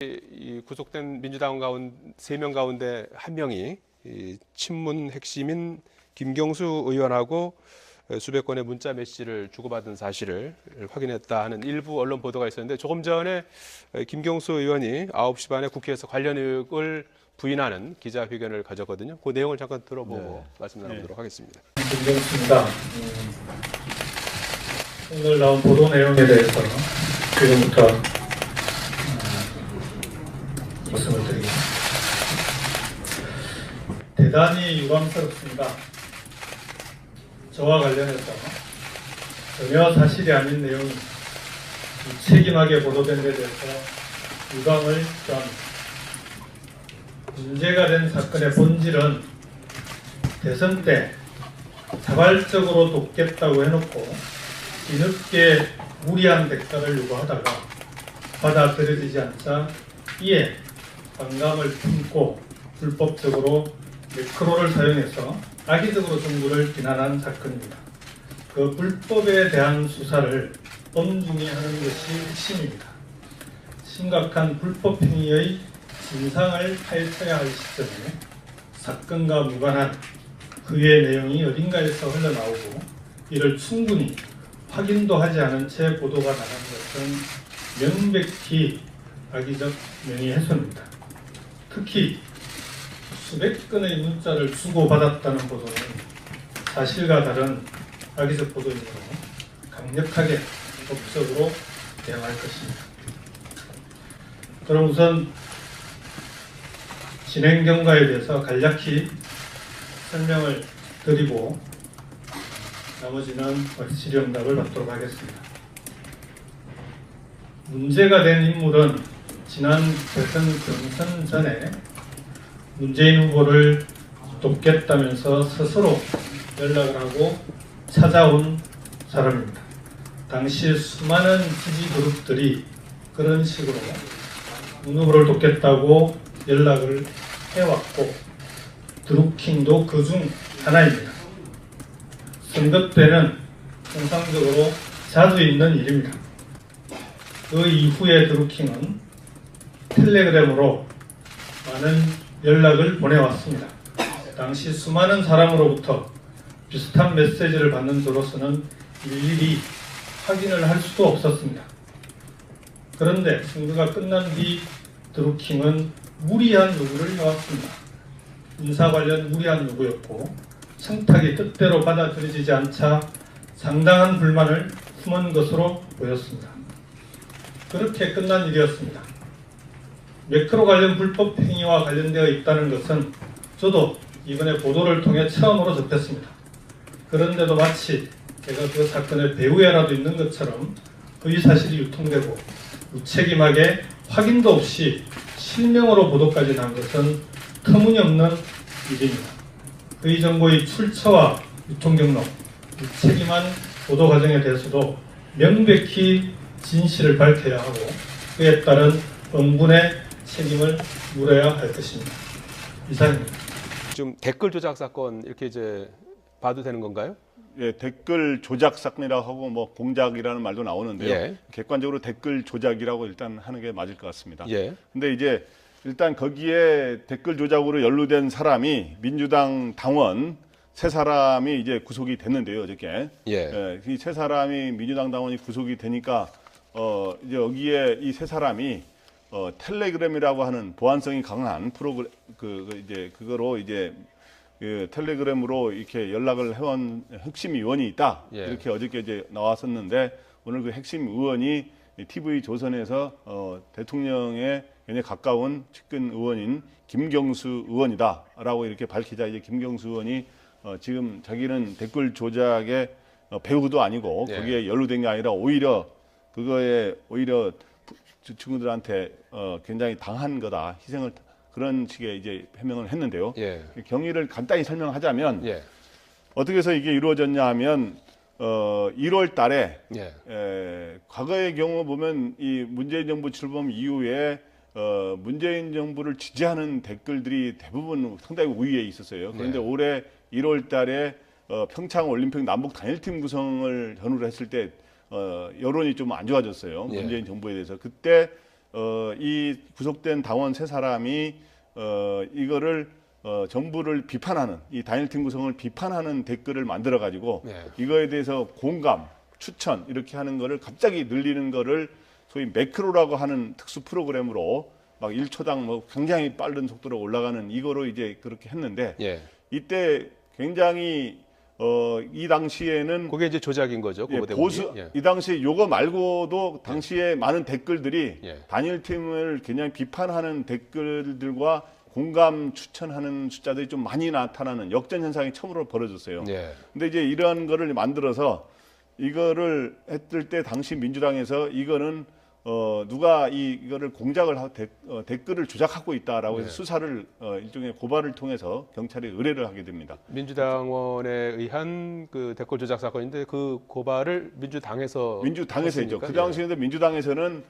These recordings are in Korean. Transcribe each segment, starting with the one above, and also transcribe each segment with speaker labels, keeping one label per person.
Speaker 1: 이 구속된 민주당 가운데 3명 가운데 1명이 이 친문 핵심인 김경수 의원하고 수백 건의 문자 메시지를 주고받은 사실을 확인했다 하는 일부 언론 보도가 있었는데, 조금 전에 김경수 의원이 9시 반에 국회에서 관련 의혹을 부인하는 기자회견을 가졌거든요. 그 내용을 잠깐 들어보고 말씀 나누도록 하겠습니다.
Speaker 2: 김경수입니다. 오늘 나온 보도 내용에 대해서 지금부터 말씀을 드리겠습니다. 대단히 유감스럽습니다. 저와 관련해서 전혀 사실이 아닌 내용이 무책임하게 보도된 데 대해서 유감을 표합니다. 문제가 된 사건의 본질은 대선 때 자발적으로 돕겠다고 해놓고 뒤늦게 무리한 대가를 요구하다가 받아들여지지 않자 이에 반감을 품고 불법적으로 매크로를 사용해서 악의적으로 정부를 비난한 사건입니다. 그 불법에 대한 수사를 엄중히 하는 것이 핵심입니다. 심각한 불법 행위의 진상을 파헤쳐야 할 시점에 사건과 무관한 그의 내용이 어딘가에서 흘러나오고 이를 충분히 확인도 하지 않은 채 보도가 나간 것은 명백히 악의적 명예훼손입니다. 특히 수백 건의 문자를 주고받았다는 보도는 사실과 다른 악의적 보도이므로 강력하게 법적으로 대응할 것입니다. 그럼 우선 진행 경과에 대해서 간략히 설명을 드리고 나머지는 질의응답을 받도록 하겠습니다. 문제가 된 인물은 지난 대선 경선 전에 문재인 후보를 돕겠다면서 스스로 연락을 하고 찾아온 사람입니다. 당시 수많은 지지 그룹들이 그런 식으로 문 후보를 돕겠다고 연락을 해왔고 드루킹도 그중 하나입니다. 선거 때는 통상적으로 자주 있는 일입니다. 그 이후에 드루킹은 텔레그램으로 많은 연락을 보내왔습니다. 당시 수많은 사람으로부터 비슷한 메시지를 받는 저로서는 일일이 확인을 할 수도 없었습니다. 그런데 선거가 끝난 뒤 드루킹은 무리한 요구를 해왔습니다. 인사 관련 무리한 요구였고 청탁이 뜻대로 받아들여지지 않자 상당한 불만을 품은 것으로 보였습니다. 그렇게 끝난 일이었습니다. 매크로 관련 불법 행위와 관련되어 있다는 것은 저도 이번에 보도를 통해 처음으로 접했습니다. 그런데도 마치 제가 그 사건의 배후에라도 있는 것처럼 그 사실이 유통되고 무책임하게 확인도 없이 실명으로 보도까지 난 것은 터무니없는 일입니다. 그 정보의 출처와 유통 경로, 무책임한 보도 과정에 대해서도 명백히 진실을 밝혀야 하고 그에 따른 응분의 책임을 물어야 할 것입니다. 이상입니다.
Speaker 1: 지금 댓글 조작 사건 이렇게 이제 봐도 되는 건가요?
Speaker 3: 예, 댓글 조작 사건이라고 하고 뭐 공작이라는 말도 나오는데요.
Speaker 1: 예.
Speaker 3: 객관적으로 댓글 조작이라고 일단 하는 게 맞을 것 같습니다.
Speaker 1: 예.
Speaker 3: 근데 이제 일단 거기에 댓글 조작으로 연루된 사람이 민주당 당원 세 사람이 이제 구속이 됐는데요, 어저께.
Speaker 1: 예.
Speaker 3: 이 세 사람이 민주당 당원이 구속이 되니까 이제 여기에 이 세 사람이 텔레그램이라고 하는 보안성이 강한 프로그램 이제 그거로 이제 그 텔레그램으로 이렇게 연락을 해온 핵심 의원이 있다.
Speaker 1: 예.
Speaker 3: 이렇게 어저께 이제 나왔었는데 오늘 그 핵심 의원이 TV 조선에서 대통령에 굉장히 가까운 측근 의원인 김경수 의원이다라고 이렇게 밝히자 이제 김경수 의원이 지금 자기는 댓글 조작의 배우도 아니고
Speaker 1: 예.
Speaker 3: 거기에 연루된 게 아니라 오히려 그거에 오히려 친구들한테 굉장히 당한 거다, 희생을 그런 식의 이제 해명을 했는데요.
Speaker 1: 예.
Speaker 3: 경위를 간단히 설명하자면
Speaker 1: 예.
Speaker 3: 어떻게 해서 이게 이루어졌냐 하면 1월 달에
Speaker 1: 예.
Speaker 3: 과거의 경우 보면 이 문재인 정부 출범 이후에 문재인 정부를 지지하는 댓글들이 대부분 상당히 우위에 있었어요. 그런데
Speaker 1: 네.
Speaker 3: 올해 1월 달에 평창 올림픽 남북 단일팀 구성을 전후로 했을 때 여론이 좀 안 좋아졌어요.
Speaker 1: 예.
Speaker 3: 문재인 정부에 대해서. 그때 이 구속된 당원 세 사람이 이거를 정부를 비판하는 이 단일팀 구성을 비판하는 댓글을 만들어 가지고
Speaker 1: 네.
Speaker 3: 이거에 대해서 공감, 추천 이렇게 하는 거를 갑자기 늘리는 거를 소위 매크로라고 하는 특수 프로그램으로 막 1초당 뭐 굉장히 빠른 속도로 올라가는 이거로 이제 그렇게 했는데
Speaker 1: 예.
Speaker 3: 이때 굉장히 이 당시에는
Speaker 1: 그게 이제 조작인 거죠.
Speaker 3: 예,
Speaker 1: 고거 대부분이.
Speaker 3: 보수
Speaker 1: 예.
Speaker 3: 이 당시에 요거 말고도 당시에 많은 댓글들이
Speaker 1: 예.
Speaker 3: 단일팀을 그냥 비판하는 댓글들과 공감 추천하는 숫자들이 좀 많이 나타나는 역전 현상이 처음으로 벌어졌어요.
Speaker 1: 예.
Speaker 3: 근데 이제 이런 거를 만들어서 이거를 했을 때 당시 민주당에서 이거는 누가 이거를 공작을 하고 댓글을 조작하고 있다라고 해서
Speaker 1: 네.
Speaker 3: 수사를 일종의 고발을 통해서 경찰에 의뢰를 하게 됩니다.
Speaker 1: 민주당원에 의한 그 댓글 조작 사건인데 그 고발을 민주당에서
Speaker 3: 민주당에서 했죠.
Speaker 1: 했으니까,
Speaker 3: 그 당시에도 민주당에서는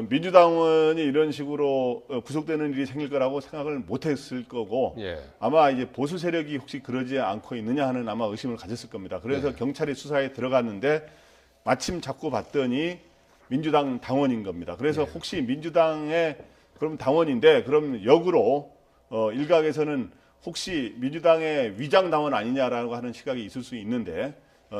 Speaker 3: 민주당원이 이런 식으로 구속되는 일이 생길 거라고 생각을 못했을 거고
Speaker 1: 예.
Speaker 3: 아마 이제 보수 세력이 혹시 그러지 않고 있느냐 하는 아마 의심을 가졌을 겁니다. 그래서
Speaker 1: 네.
Speaker 3: 경찰이 수사에 들어갔는데 마침 자꾸 봤더니 민주당 당원인 겁니다. 그래서
Speaker 1: 네.
Speaker 3: 혹시 민주당의 그럼 당원인데 그럼 역으로 일각에서는 혹시 민주당의 위장 당원 아니냐라고 하는 시각이 있을 수 있는데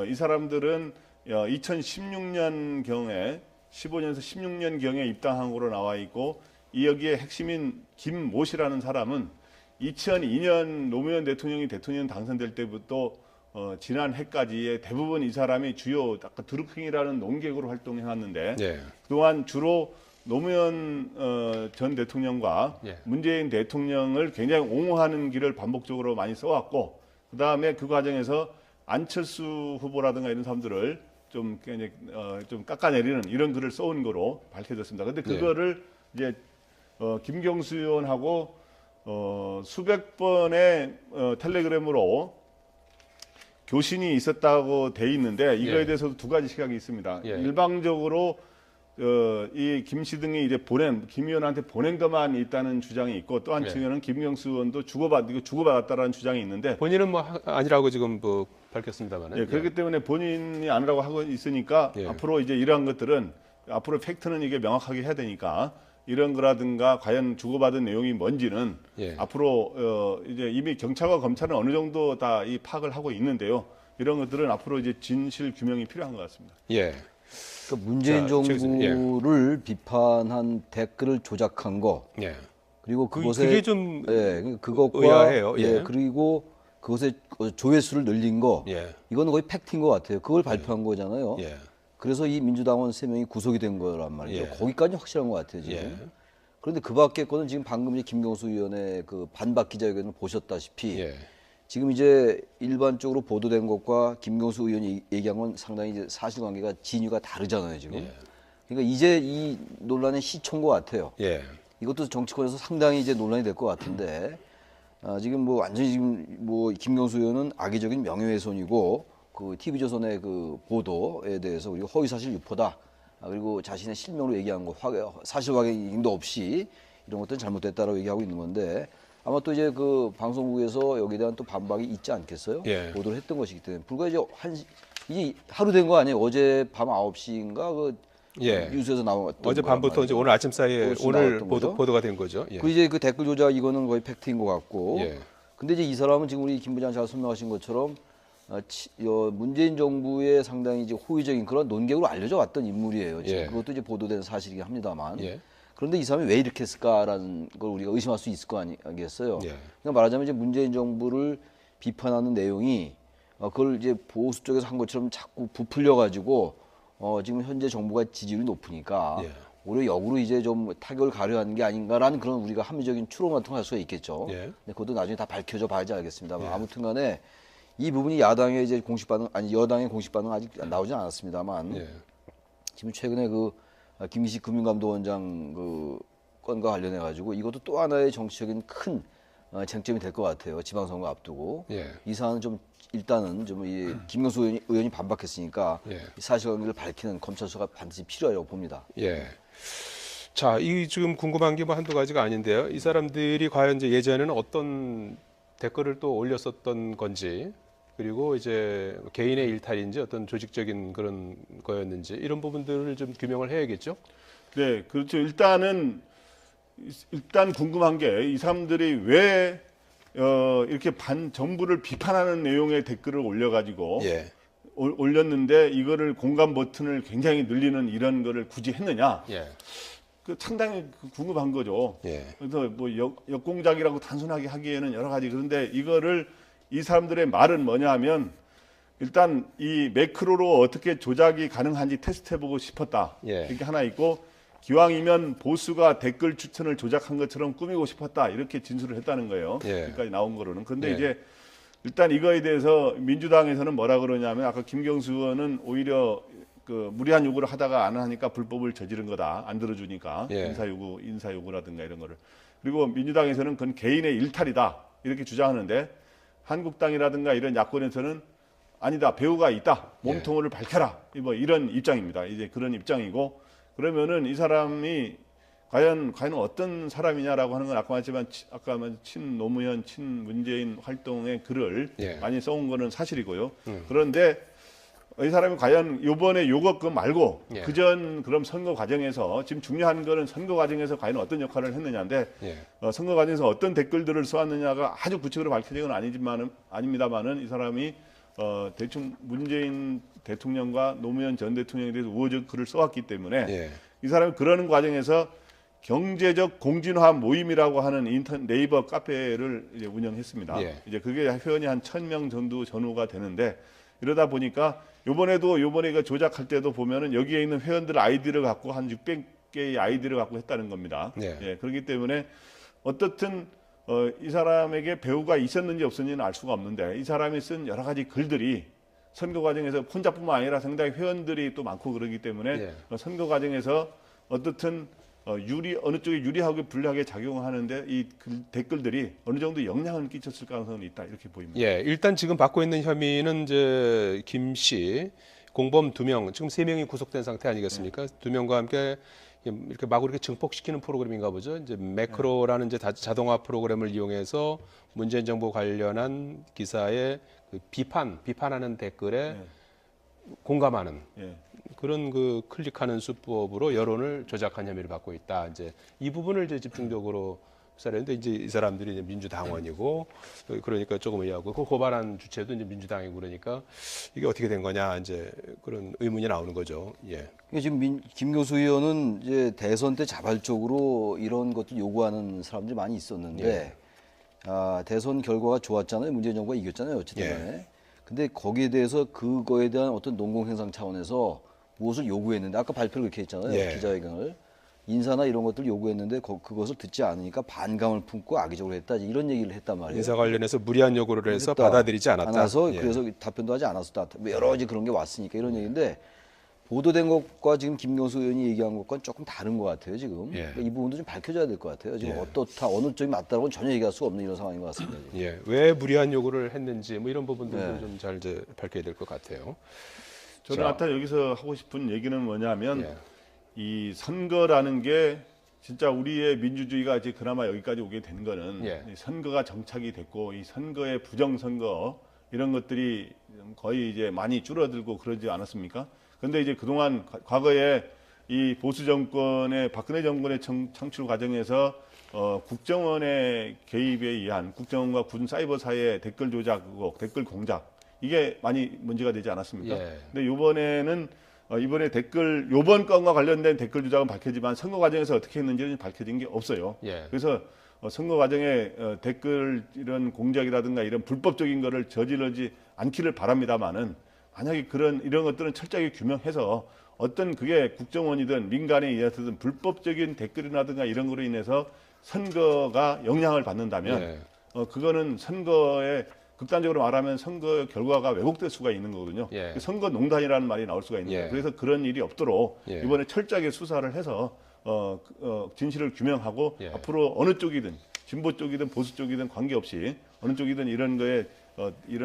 Speaker 3: 이 사람들은 2016년 경에 15년에서 16년 경에 입당한 거로 나와 있고 이 여기에 핵심인 김모 씨라는 사람은 2002년 노무현 대통령이 대통령 당선될 때부터 지난 해까지의 대부분 이 사람이 주요 아까 드루킹이라는 농객으로 활동해왔는데
Speaker 1: 예.
Speaker 3: 그동안 주로 노무현 전 대통령과
Speaker 1: 예.
Speaker 3: 문재인 대통령을 굉장히 옹호하는 길을 반복적으로 많이 써왔고 그 다음에 그 과정에서 안철수 후보라든가 이런 사람들을 좀 굉장히 좀 깎아내리는 이런 글을 써온 거로 밝혀졌습니다. 근데 그거를 이제 김경수 의원하고 수백 번의 텔레그램으로 교신이 있었다고 돼 있는데 이거에
Speaker 1: 예.
Speaker 3: 대해서도 두 가지 시각이 있습니다.
Speaker 1: 예.
Speaker 3: 일방적으로 이 김 씨 등이 이제 김 의원한테 보낸 것만 있다는 주장이 있고 또 한측에는 김경수 의원도 주고받았다라는 주장이 있는데
Speaker 1: 본인은 뭐 아니라고 지금 뭐 밝혔습니다만은.
Speaker 3: 예, 그렇기 때문에 본인이 아니라고 하고 있으니까
Speaker 1: 예.
Speaker 3: 앞으로 이제 이러한 것들은 앞으로 팩트는 이게 명확하게 해야 되니까 이런 거라든가 과연 주고받은 내용이 뭔지는
Speaker 1: 예.
Speaker 3: 앞으로 이제 이미 경찰과 검찰은 어느 정도 다 이 파악을 하고 있는데요. 이런 것들은 앞으로 이제 진실 규명이 필요한 것 같습니다.
Speaker 1: 예.
Speaker 4: 그러니까 문재인
Speaker 1: 자,
Speaker 4: 정부를 비판한 댓글을 조작한 거
Speaker 1: 예.
Speaker 4: 그리고 그것에
Speaker 1: 그게 좀
Speaker 4: 그것과
Speaker 1: 의아해요. 예.
Speaker 4: 그리고 그것의 조회수를 늘린 거
Speaker 1: 예.
Speaker 4: 이건 거의 팩트인 것 같아요. 그걸 발표한 거잖아요.
Speaker 1: 예.
Speaker 4: 그래서 이 민주당원 3명이 구속이 된 거란 말이죠.
Speaker 1: 예.
Speaker 4: 거기까지 확실한 것 같아요 지금.
Speaker 1: 예.
Speaker 4: 그런데 그 밖에 거는 지금 방금 이제 김경수 의원의 그 반박 기자회견을 보셨다시피
Speaker 1: 예.
Speaker 4: 지금 이제 일반적으로 보도된 것과 김경수 의원이 얘기한 건 상당히 이제 사실관계가 진위가 다르잖아요 지금.
Speaker 1: 예.
Speaker 4: 그러니까 이제 이 논란의 시초인 것 같아요.
Speaker 1: 예.
Speaker 4: 이것도 정치권에서 상당히 이제 논란이 될 것 같은데 지금 뭐 완전히 지금 뭐 김경수 의원은 악의적인 명예훼손이고 그 TV조선의 그 보도에 대해서 그리고 허위사실 유포다. 그리고 자신의 실명으로 얘기한 거 사실 확인도 없이 이런 것들은 잘못됐다라고 얘기하고 있는 건데 아마 또 이제 그 방송국에서 여기에 대한 또 반박이 있지 않겠어요?
Speaker 1: 예.
Speaker 4: 보도를 했던 것이기 때문에 불과 이제 이제 하루 된 거 아니에요? 어제 밤 9시인가 그
Speaker 1: 예.
Speaker 4: 뉴스에서 나왔던
Speaker 1: 어제
Speaker 4: 거란
Speaker 1: 밤부터
Speaker 4: 말이에요.
Speaker 1: 이제 오늘 아침 사이에
Speaker 4: 뉴스
Speaker 1: 오늘
Speaker 4: 나왔던 거죠?
Speaker 1: 보도가 된 거죠. 예.
Speaker 4: 그 이제 그 댓글 조작 이거는 거의 팩트인 것 같고.
Speaker 1: 예.
Speaker 4: 근데 이제 이 사람은 지금 우리 김 부장 잘 설명하신 것처럼 문재인 정부의 상당히 이제 호의적인 그런 논객으로 알려져 왔던 인물이에요. 지금
Speaker 1: 예.
Speaker 4: 그것도 이제 보도된 사실이긴 합니다만.
Speaker 1: 예.
Speaker 4: 그런데 이 사람이 왜 이렇게 했을까라는 걸 우리가 의심할 수 있을 거 아니겠어요.
Speaker 1: 예.
Speaker 4: 그러니까 말하자면 이제 문재인 정부를 비판하는 내용이 그걸 이제 보수 쪽에서 한 것처럼 자꾸 부풀려 가지고 지금 현재 정부가 지지율이 높으니까
Speaker 1: 예.
Speaker 4: 오히려 역으로 이제 좀 타격을 가려하는 게 아닌가라는 그런 우리가 합리적인 추론 같은 걸 할 수가 있겠죠.
Speaker 1: 예.
Speaker 4: 근데 그것도 나중에 다 밝혀져 봐야지 알겠습니다만
Speaker 1: 예.
Speaker 4: 아무튼간에 이 부분이 야당의 이제 공식 반응 아니 여당의 공식 반응 아직 나오지 않았습니다만
Speaker 1: 예.
Speaker 4: 지금 최근에 그 김기식 금융감독원장 그 건과 관련해 가지고 이것도 또 하나의 정치적인 큰 쟁점이 될 것 같아요. 지방선거 앞두고
Speaker 1: 예.
Speaker 4: 이 사안은 좀 일단은 좀 이 김경수 의원이 반박했으니까
Speaker 1: 예.
Speaker 4: 이 사실관계를 밝히는 검찰 수사가 반드시 필요하다고 봅니다.
Speaker 1: 예. 자, 이 지금 궁금한 게 뭐 한두 가지가 아닌데요. 이 사람들이 과연 이제 예전에는 어떤 댓글을 또 올렸었던 건지, 그리고 이제 개인의 일탈인지 어떤 조직적인 그런 거였는지 이런 부분들을 좀 규명을 해야겠죠.
Speaker 3: 네, 그렇죠. 일단 궁금한 게 이 사람들이 왜 이렇게 정부를 비판하는 내용의 댓글을 올려가지고
Speaker 1: 예.
Speaker 3: 올렸는데 이거를 공감 버튼을 굉장히 늘리는 이런 거를 굳이 했느냐?
Speaker 1: 예.
Speaker 3: 그 상당히 궁금한 거죠.
Speaker 1: 예.
Speaker 3: 그래서 뭐 역공작이라고 단순하게 하기에는 여러 가지 그런데 이거를 이 사람들의 말은 뭐냐 하면 일단 이 매크로로 어떻게 조작이 가능한지 테스트해보고 싶었다.
Speaker 1: 예.
Speaker 3: 이렇게 하나 있고 기왕이면 보수가 댓글 추천을 조작한 것처럼 꾸미고 싶었다. 이렇게 진술을 했다는 거예요.
Speaker 1: 예.
Speaker 3: 여기까지 나온 거로는. 근데
Speaker 1: 예.
Speaker 3: 이제 일단 이거에 대해서 민주당에서는 뭐라 그러냐면 아까 김경수 의원은 오히려 그 무리한 요구를 하다가 안 하니까 불법을 저지른 거다. 안 들어주니까
Speaker 1: 예.
Speaker 3: 인사 요구라든가 이런 거를. 그리고 민주당에서는 그건 개인의 일탈이다. 이렇게 주장하는데 한국당이라든가 이런 야권에서는 아니다. 배우가 있다. 몸통을 밝혀라. 뭐 이런 입장입니다. 이제 그런 입장이고 그러면은 이 사람이 과연 어떤 사람이냐라고 하는 건 아까 말했지만 친노무현, 친문재인 활동의 글을
Speaker 1: 예.
Speaker 3: 많이 써온 거는 사실이고요. 그런데 이 사람이 과연 이번에 요거 그 말고
Speaker 1: 예.
Speaker 3: 그전 그럼 선거 과정에서 지금 중요한 거는 선거 과정에서 과연 어떤 역할을 했느냐인데
Speaker 1: 예.
Speaker 3: 선거 과정에서 어떤 댓글들을 써왔느냐가 아주 구체적으로 밝혀진 건 아닙니다만은 이 사람이 대충 문재인 대통령과 노무현 전 대통령에 대해서 우호적 글을 써왔기 때문에
Speaker 1: 예.
Speaker 3: 이 사람이 그러는 과정에서 경제적 공진화 모임이라고 하는 네이버 카페를 이제 운영했습니다.
Speaker 1: 예.
Speaker 3: 이제 그게 회원이 한 1,000명 정도 전후가 되는데 이러다 보니까 요번에 이거 조작할 때도 보면은 여기에 있는 회원들 아이디를 갖고 한 600개의 아이디를 갖고 했다는 겁니다.
Speaker 1: 예.
Speaker 3: 예, 그렇기 때문에 어떻든 이 사람에게 배우가 있었는지 없었는지는 알 수가 없는데 이 사람이 쓴 여러 가지 글들이 선거 과정에서 혼자뿐만 아니라 상당히 회원들이 또 많고 그러기 때문에
Speaker 1: 예.
Speaker 3: 선거 과정에서 어떻든 어느 쪽에 유리하게 불리하게 작용하는데 이 댓글들이 어느 정도 영향을 끼쳤을 가능성이 있다 이렇게 보입니다.
Speaker 1: 예, 일단 지금 받고 있는 혐의는 이제 김 씨, 공범 2명, 지금 3명이 구속된 상태 아니겠습니까? 2명과 함께 이렇게 마구 이렇게 증폭시키는 프로그램인가 보죠. 이제 매크로라는 이제 자동화 프로그램을 이용해서 문재인 정부 관련한 기사에 그 비판하는 댓글에 공감하는
Speaker 3: 예.
Speaker 1: 그런 그 클릭하는 수법으로 여론을 조작한 혐의를 받고 있다. 이제 이 부분을 이제 집중적으로 수사했는데 이제 이 사람들이 이제 민주당원이고 그러니까 조금 의아하고 그 고발한 주체도 이제 민주당이고 그러니까 이게 어떻게 된 거냐 이제 그런 의문이 나오는 거죠. 예.
Speaker 4: 그러니까 지금 김경수 의원은 이제 대선 때 자발적으로 이런 것들 요구하는 사람들이 많이 있었는데 대선 결과가 좋았잖아요. 문재인 정부가 이겼잖아요. 어쨌든 간에. 근데 거기에 대해서 그거에 대한 어떤 농공생산 차원에서 무엇을 요구했는데 아까 발표를 그렇게 했잖아요.
Speaker 1: 예.
Speaker 4: 기자회견을. 인사나 이런 것들을 요구했는데 그것을 듣지 않으니까 반감을 품고 악의적으로 했다. 이런 얘기를 했단 말이에요.
Speaker 1: 인사 관련해서 무리한 요구를 해서
Speaker 4: 했다.
Speaker 1: 받아들이지 않았다.
Speaker 4: 않아서
Speaker 1: 예.
Speaker 4: 그래서 답변도 하지 않았었다. 여러 가지 그런 게 왔으니까 이런 얘기인데 보도된 것과 지금 김경수 의원이 얘기한 것과는 조금 다른 것 같아요. 지금
Speaker 1: 예.
Speaker 4: 그러니까 이 부분도 좀 밝혀져야 될 것 같아요. 지금
Speaker 1: 예.
Speaker 4: 어떻다 어느 쪽이 맞다고는 전혀 얘기할 수 없는 이런 상황인 것 같습니다. 지금.
Speaker 1: 예, 왜 무리한 요구를 했는지 뭐 이런 부분들도
Speaker 4: 네.
Speaker 1: 좀 잘 이제 밝혀야 될 것 같아요.
Speaker 3: 저는
Speaker 1: 자.
Speaker 3: 하여튼 여기서 하고 싶은 얘기는 뭐냐면
Speaker 1: 예.
Speaker 3: 이 선거라는 게 진짜 우리의 민주주의가 이제 그나마 여기까지 오게 된 거는
Speaker 1: 예.
Speaker 3: 이 선거가 정착이 됐고 이 선거의 부정선거 이런 것들이 거의 이제 많이 줄어들고 그러지 않았습니까? 근데 이제 그동안 과거에 이 보수 정권의 박근혜 정권의 창출 과정에서 국정원의 개입에 의한 국정원과 군 사이버 사이의 댓글 조작 의혹, 댓글 공작 이게 많이 문제가 되지 않았습니까?
Speaker 1: 예.
Speaker 3: 근데 이번에 요번 건과 관련된 댓글 조작은 밝혀지만 선거 과정에서 어떻게 했는지는 밝혀진 게 없어요.
Speaker 1: 예.
Speaker 3: 그래서 선거 과정에 댓글 이런 공작이라든가 이런 불법적인 거를 저지르지 않기를 바랍니다만은 만약에 이런 것들은 철저하게 규명해서 어떤 그게 국정원이든 민간에 의해서든 불법적인 댓글이라든가 이런 거로 인해서 선거가 영향을 받는다면
Speaker 1: 예.
Speaker 3: 그거는 선거에 극단적으로 말하면 선거 결과가 왜곡될 수가 있는 거거든요.
Speaker 1: 예.
Speaker 3: 선거 농단이라는 말이 나올 수가 있는
Speaker 1: 예.
Speaker 3: 거예요. 그래서 그런 일이 없도록
Speaker 1: 예.
Speaker 3: 이번에 철저하게 수사를 해서 진실을 규명하고
Speaker 1: 예.
Speaker 3: 앞으로 어느 쪽이든 진보 쪽이든 보수 쪽이든 관계없이 어느 쪽이든 이런 거에 이런